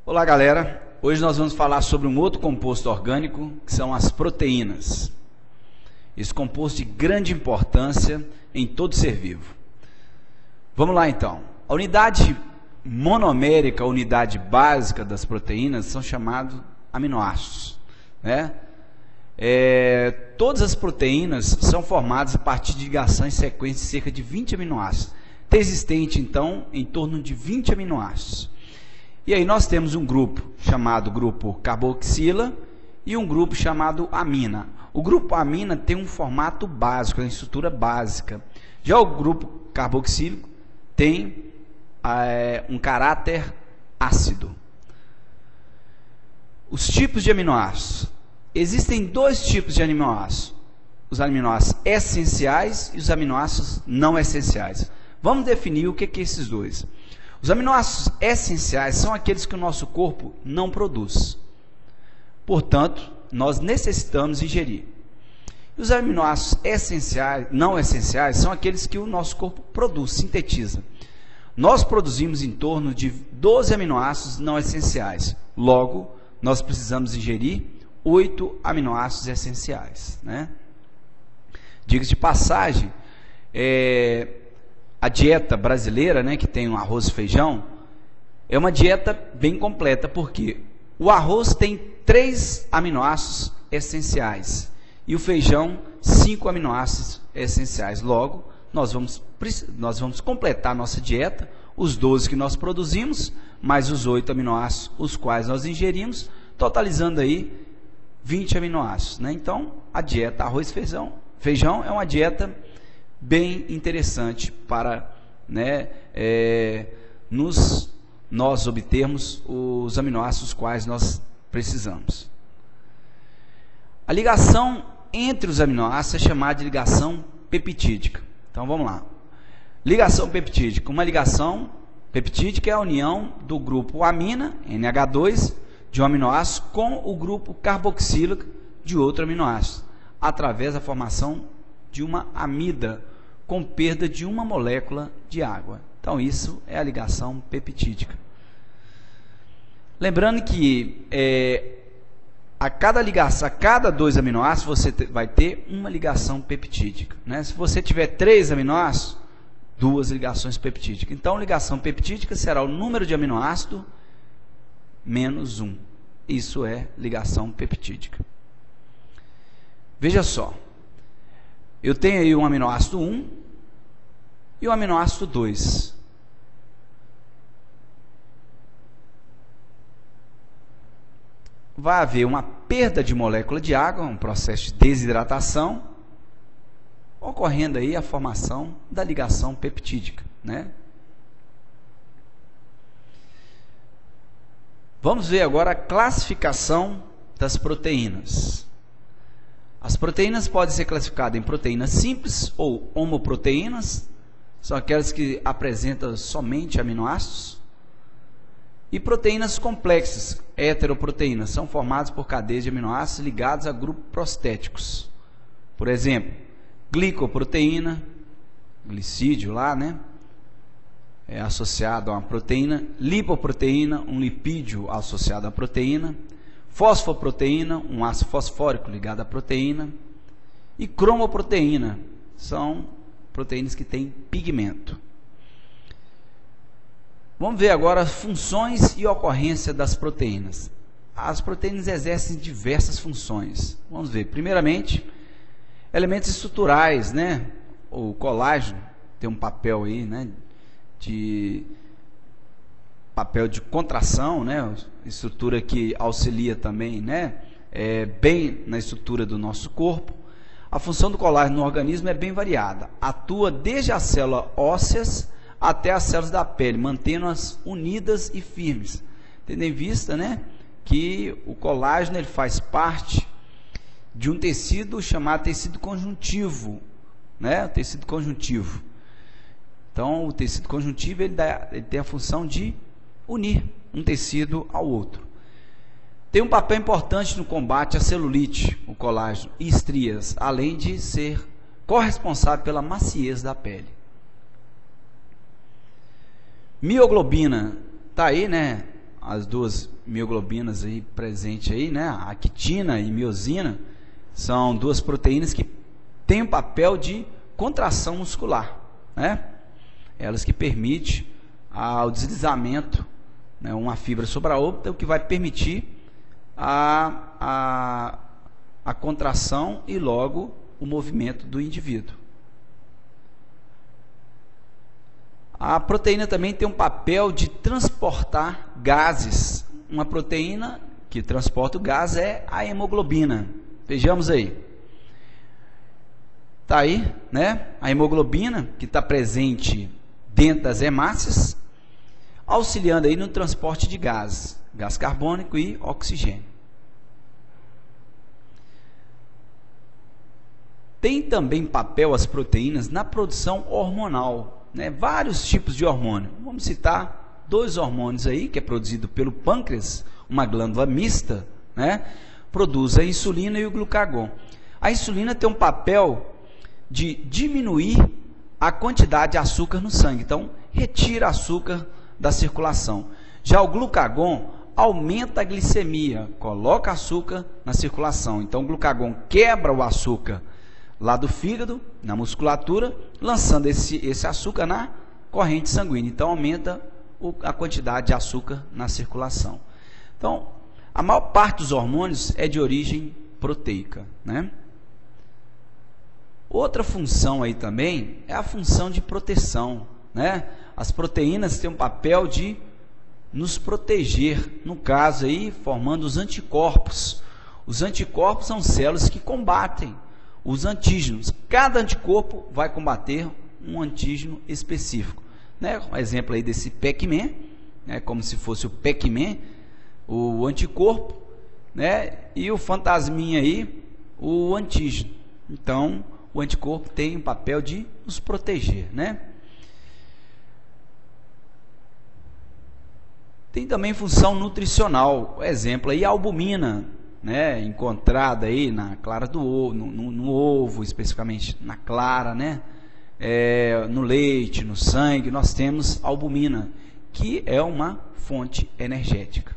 Olá, galera. Hoje nós vamos falar sobre um outro composto orgânico, que são as proteínas. Esse composto de grande importância em todo ser vivo. Vamos lá, então. A unidade monomérica, a unidade básica das proteínas, são chamados aminoácidos, né? Todas as proteínas são formadas a partir de ligação em sequência de cerca de 20 aminoácidos. Tem existente, então, em torno de 20 aminoácidos. E aí nós temos um grupo chamado grupo carboxila e um grupo chamado amina. O grupo amina tem um formato básico, uma estrutura básica. Já o grupo carboxílico tem um caráter ácido. Os tipos de aminoácidos. Existem dois tipos de aminoácidos. Os aminoácidos essenciais e os aminoácidos não essenciais. Vamos definir o que é esses dois. Os aminoácidos essenciais são aqueles que o nosso corpo não produz. Portanto, nós necessitamos ingerir. E os aminoácidos essenciais, não essenciais, são aqueles que o nosso corpo produz, sintetiza. Nós produzimos em torno de 12 aminoácidos não essenciais. Logo, nós precisamos ingerir 8 aminoácidos essenciais, né? Diga-se de passagem, a dieta brasileira, né, que tem um arroz e feijão, é uma dieta bem completa, porque o arroz tem 3 aminoácidos essenciais e o feijão 5 aminoácidos essenciais. Logo, nós vamos completar a nossa dieta, os 12 que nós produzimos, mais os 8 aminoácidos, os quais nós ingerimos, totalizando aí 20 aminoácidos, né? Então, a dieta arroz e feijão é uma dieta bem interessante para, né, nós obtermos os aminoácidos quais nós precisamos. A ligação entre os aminoácidos é chamada de ligação peptídica. Então vamos lá. Ligação peptídica. Uma ligação peptídica é a união do grupo amina, NH2, de um aminoácido com o grupo carboxílico de outro aminoácido, através da formação de uma amida com perda de uma molécula de água. Então isso é a ligação peptídica. Lembrando que a cada 2 aminoácidos você vai ter uma ligação peptídica, né? Se você tiver 3 aminoácidos, 2 ligações peptídicas. Então ligação peptídica será o número de aminoácido menos 1. Isso é ligação peptídica. Veja só. Eu tenho aí um aminoácido 1 e o aminoácido 2. Vai haver uma perda de molécula de água, um processo de desidratação, ocorrendo aí a formação da ligação peptídica, né? Vamos ver agora a classificação das proteínas. As proteínas podem ser classificadas em proteínas simples ou homoproteínas, são aquelas que apresentam somente aminoácidos, e proteínas complexas, heteroproteínas, são formadas por cadeias de aminoácidos ligados a grupos prostéticos. Por exemplo, glicoproteína, glicídio lá, né? É associado a uma proteína, lipoproteína, um lipídio associado à proteína, fosfoproteína, um ácido fosfórico ligado à proteína, e cromoproteína, são proteínas que têm pigmento. Vamos ver agora as funções e ocorrência das proteínas. As proteínas exercem diversas funções. Vamos ver, primeiramente, elementos estruturais, né? O colágeno tem um papel aí, né, de contração, né? Estrutura que auxilia também, né, bem na estrutura do nosso corpo. A função do colágeno no organismo é bem variada. Atua desde as células ósseas até as células da pele, mantendo-as unidas e firmes. Tendo em vista, né, que o colágeno ele faz parte de um tecido chamado tecido conjuntivo, né? O tecido conjuntivo. Então, o tecido conjuntivo ele tem a função de unir um tecido ao outro. Tem um papel importante no combate à celulite, o colágeno, e estrias, além de ser corresponsável pela maciez da pele. Mioglobina, tá aí, né? as duas mioglobinas aí presentes aí, né? A actina e miosina são duas proteínas que têm o papel de contração muscular, né? Elas que permitem o deslizamento, né, uma fibra sobre a outra, o que vai permitir a contração e logo o movimento do indivíduo. A proteína também tem um papel de transportar gases. Uma proteína que transporta o gás é a hemoglobina. Vejamos aí. Está aí, né? A hemoglobina que está presente dentro das hemácias, auxiliando aí no transporte de gases, gás carbônico e oxigênio. Tem também papel as proteínas na produção hormonal, né? Vários tipos de hormônio. Vamos citar dois hormônios aí, que é produzido pelo pâncreas, uma glândula mista, né? Produz a insulina e o glucagon. A insulina tem um papel de diminuir a quantidade de açúcar no sangue, então retira açúcar da circulação. Já o glucagon aumenta a glicemia, coloca açúcar na circulação. Então o glucagon quebra o açúcar lá do fígado, na musculatura, lançando esse açúcar na corrente sanguínea. Então aumenta a quantidade de açúcar na circulação. Então, a maior parte dos hormônios é de origem proteica, né? Outra função aí também é a função de proteção, né? As proteínas têm um papel de nos proteger, no caso aí, formando os anticorpos. Os anticorpos são células que combatem os antígenos. Cada anticorpo vai combater um antígeno específico, né? Um exemplo aí desse Pac-Man, né? Como se fosse o Pac-Man, o anticorpo, né? E o fantasminha aí, o antígeno. Então, o anticorpo tem o papel de nos proteger, né? Tem também função nutricional, exemplo aí a albumina, né, encontrada aí na clara do ovo, no ovo, especificamente na clara, né, no leite, no sangue, nós temos albumina, que é uma fonte energética.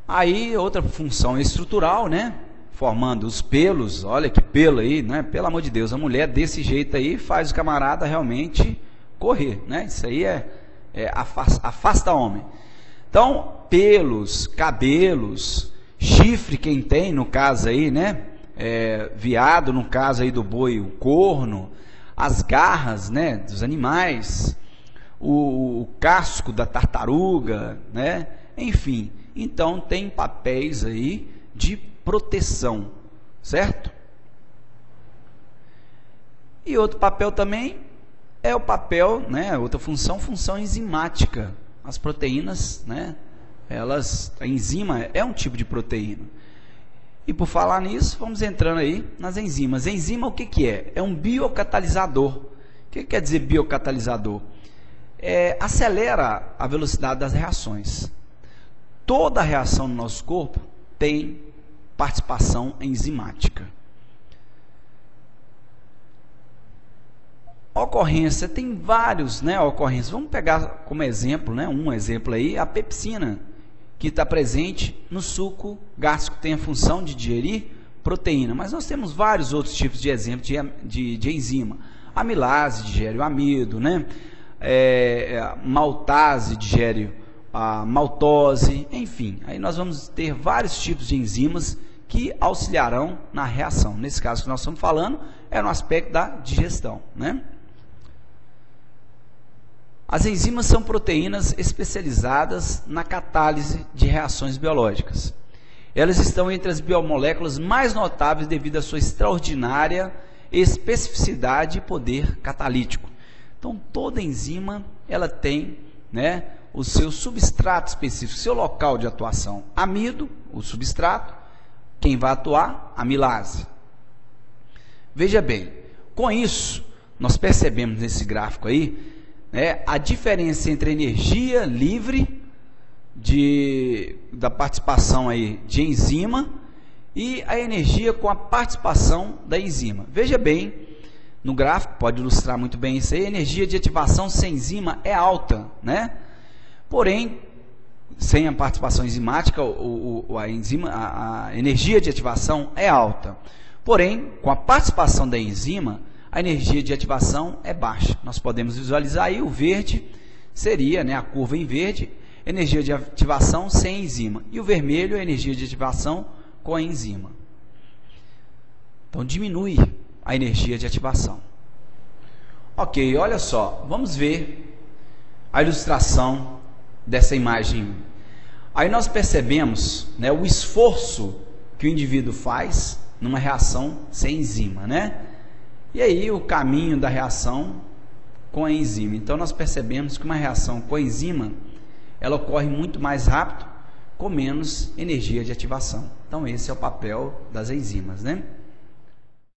Aí outra função estrutural, né, formando os pelos. Olha que pelo aí, né, pelo amor de Deus, a mulher desse jeito aí faz o camarada realmente correr, né? Isso aí afasta homem. Então, pelos, cabelos, chifre quem tem, no caso aí, né? Veado, no caso aí do boi, o corno, as garras, né, dos animais, o casco da tartaruga, né? Enfim, então tem papéis aí de proteção, certo? E outro papel também é o papel, né, outra função enzimática. As proteínas, né, a enzima é um tipo de proteína. E por falar nisso, vamos entrando aí nas enzimas. Enzima o que é? É um biocatalisador. O que quer dizer biocatalisador? Acelera a velocidade das reações. Toda reação no nosso corpo tem participação enzimática. Ocorrência, tem vários, né, ocorrências. Vamos pegar como exemplo, né, um exemplo aí, a pepsina, que está presente no suco gástrico, tem a função de digerir proteína. Mas nós temos vários outros tipos de exemplos de enzima. A amilase digere o amido, né? Maltase digere a maltose, enfim. Aí nós vamos ter vários tipos de enzimas que auxiliarão na reação. Nesse caso que nós estamos falando, é no aspecto da digestão, né? As enzimas são proteínas especializadas na catálise de reações biológicas. Elas estão entre as biomoléculas mais notáveis devido à sua extraordinária especificidade e poder catalítico. Então, toda enzima ela tem, né, o seu substrato específico, seu local de atuação. Amido, o substrato, quem vai atuar? Amilase. Veja bem, com isso, nós percebemos nesse gráfico aí, a diferença entre a energia livre da participação aí de enzima e a energia com a participação da enzima. Veja bem, no gráfico, pode ilustrar muito bem isso aí. A energia de ativação sem enzima é alta, né? Porém, sem a participação enzimática, a energia de ativação é alta. Porém, com a participação da enzima, a energia de ativação é baixa. Nós podemos visualizar aí o verde seria, né, a curva em verde, energia de ativação sem enzima. E o vermelho é energia de ativação com a enzima. Então, diminui a energia de ativação. Ok, olha só, vamos ver a ilustração dessa imagem. Aí nós percebemos, né, o esforço que o indivíduo faz numa reação sem enzima, né? E aí o caminho da reação com a enzima. Então nós percebemos que uma reação com a enzima, ela ocorre muito mais rápido, com menos energia de ativação. Então esse é o papel das enzimas, né?